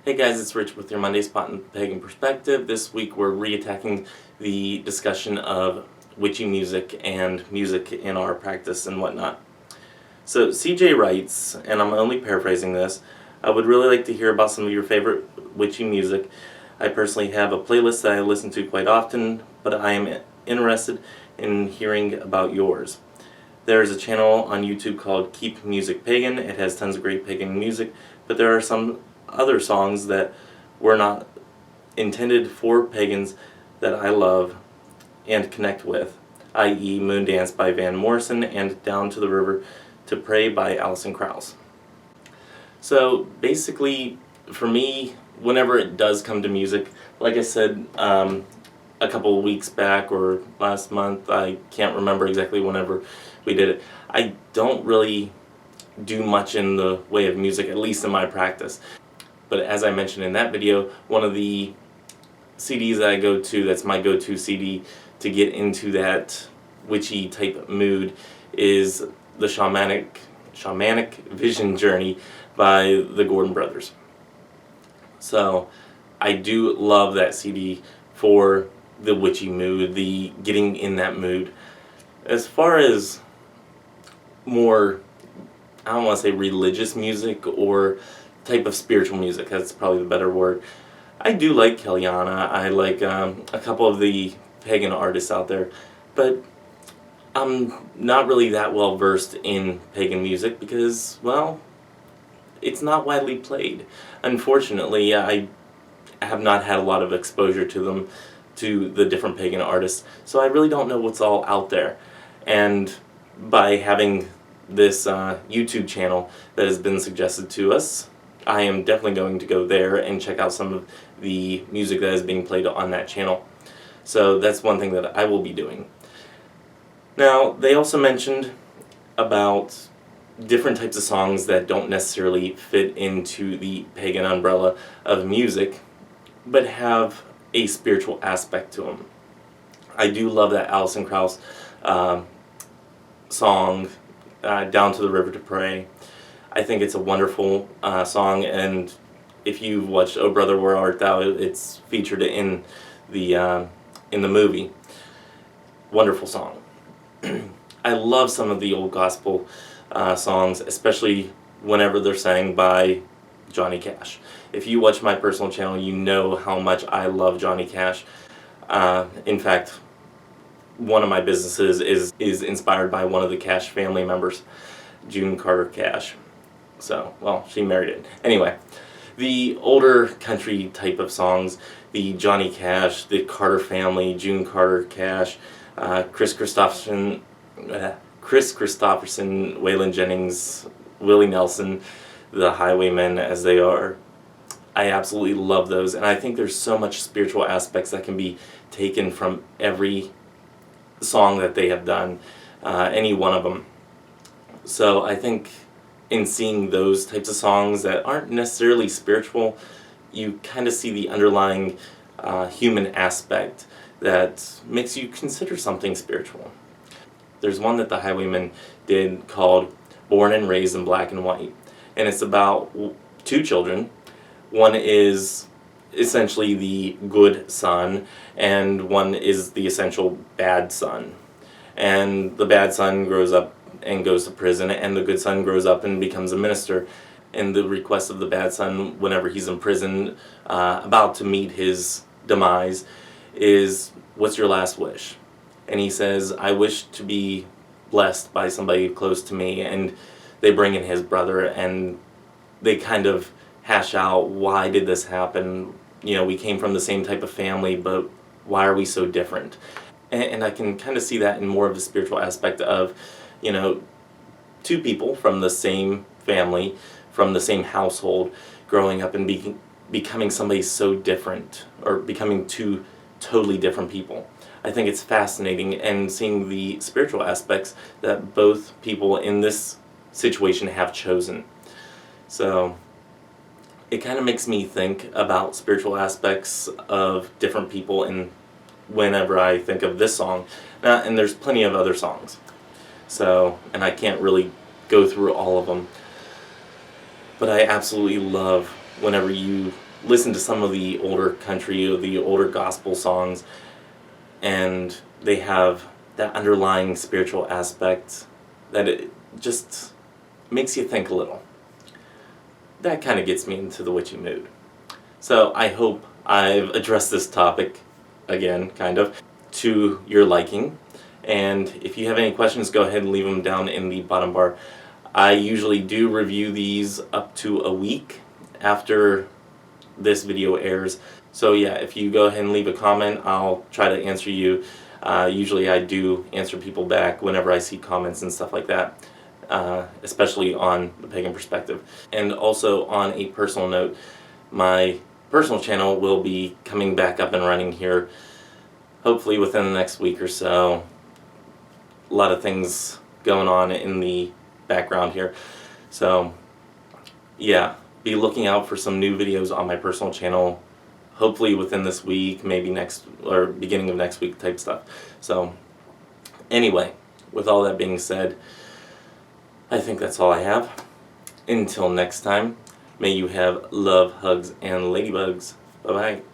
Hey guys, it's Rich with your Monday Spot in Pagan Perspective. This week we're reattacking the discussion of witchy music and music in our practice and whatnot. So CJ writes, and I'm only paraphrasing this, I would really like to hear about some of your favorite witchy music. I personally have a playlist that I listen to quite often, but I am interested in hearing about yours. There is a channel on YouTube called Keep Music Pagan. It has tons of great pagan music, but there are some other songs that were not intended for pagans that I love and connect with, i.e. Moon Dance by Van Morrison and Down to the River to Pray by Alison Krauss. So basically, for me, whenever it does come to music, like I said a couple of weeks back or last month, I can't remember exactly whenever we did it, I don't really do much in the way of music, at least in my practice. But as I mentioned in that video, one of the CDs that I go to, that's my go-to CD to get into that witchy type mood, is the Shamanic Vision Journey by the Gordon Brothers. So I do love that CD for the witchy mood, the getting in that mood. As far as more, I don't want to say religious music or type of spiritual music, that's probably the better word. I do like Kellyanna, I like a couple of the pagan artists out there, but I'm not really that well versed in pagan music because, well, it's not widely played. Unfortunately, I have not had a lot of exposure to them, to the different pagan artists, so I really don't know what's all out there. And by having this YouTube channel that has been suggested to us, I am definitely going to go there and check out some of the music that is being played on that channel. So that's one thing that I will be doing. Now, they also mentioned about different types of songs that don't necessarily fit into the pagan umbrella of music, but have a spiritual aspect to them. I do love that Alison Krauss song, Down to the River to Pray. I think it's a wonderful song, and if you've watched Oh Brother Where Art Thou, it's featured in the movie. Wonderful song. I love some of the old gospel songs, especially whenever they're sang by Johnny Cash. If you watch my personal channel, you know how much I love Johnny Cash. In fact, one of my businesses is inspired by one of the Cash family members, June Carter Cash. So, well, she married it. Anyway, the older country type of songs, the Johnny Cash, the Carter family, June Carter Cash, Chris Christopherson, Waylon Jennings, Willie Nelson, the Highwaymen as they are. I absolutely love those, and I think there's so much spiritual aspects that can be taken from every song that they have done, any one of them. So I think in seeing those types of songs that aren't necessarily spiritual, you kind of see the underlying human aspect that makes you consider something spiritual. There's one that the Highwaymen did called Born and Raised in Black and White, and it's about two children. One is essentially the good son, and one is the essential bad son. And the bad son grows up and goes to prison, and the good son grows up and becomes a minister. And the request of the bad son, whenever he's in prison, about to meet his demise, is, "What's your last wish?" And he says, "I wish to be blessed by somebody close to me." And they bring in his brother, and they kind of hash out, why did this happen? You know, we came from the same type of family, but why are we so different? And I can kind of see that in more of the spiritual aspect of, you know, two people from the same family, from the same household, growing up and becoming somebody so different, or becoming two totally different people. I think it's fascinating, and seeing the spiritual aspects that both people in this situation have chosen. So it kind of makes me think about spiritual aspects of different people in whenever I think of this song. And there's plenty of other songs. So, and I can't really go through all of them. But I absolutely love whenever you listen to some of the older country or the older gospel songs, and they have that underlying spiritual aspect that it just makes you think a little. That kind of gets me into the witchy mood. So I hope I've addressed this topic, again, kind of, to your liking. And if you have any questions, go ahead and leave them down in the bottom bar. I usually do review these up to a week after this video airs. So yeah, if you go ahead and leave a comment, I'll try to answer you. Usually I do answer people back whenever I see comments and stuff like that, especially on the Pagan Perspective. And also on a personal note, my personal channel will be coming back up and running here hopefully within the next week or so. A lot of things going on in the background here. So yeah, be looking out for some new videos on my personal channel, hopefully within this week, maybe next, or beginning of next week type stuff. So anyway, with all that being said, I think that's all I have. Until next time, may you have love, hugs, and ladybugs. Bye-bye.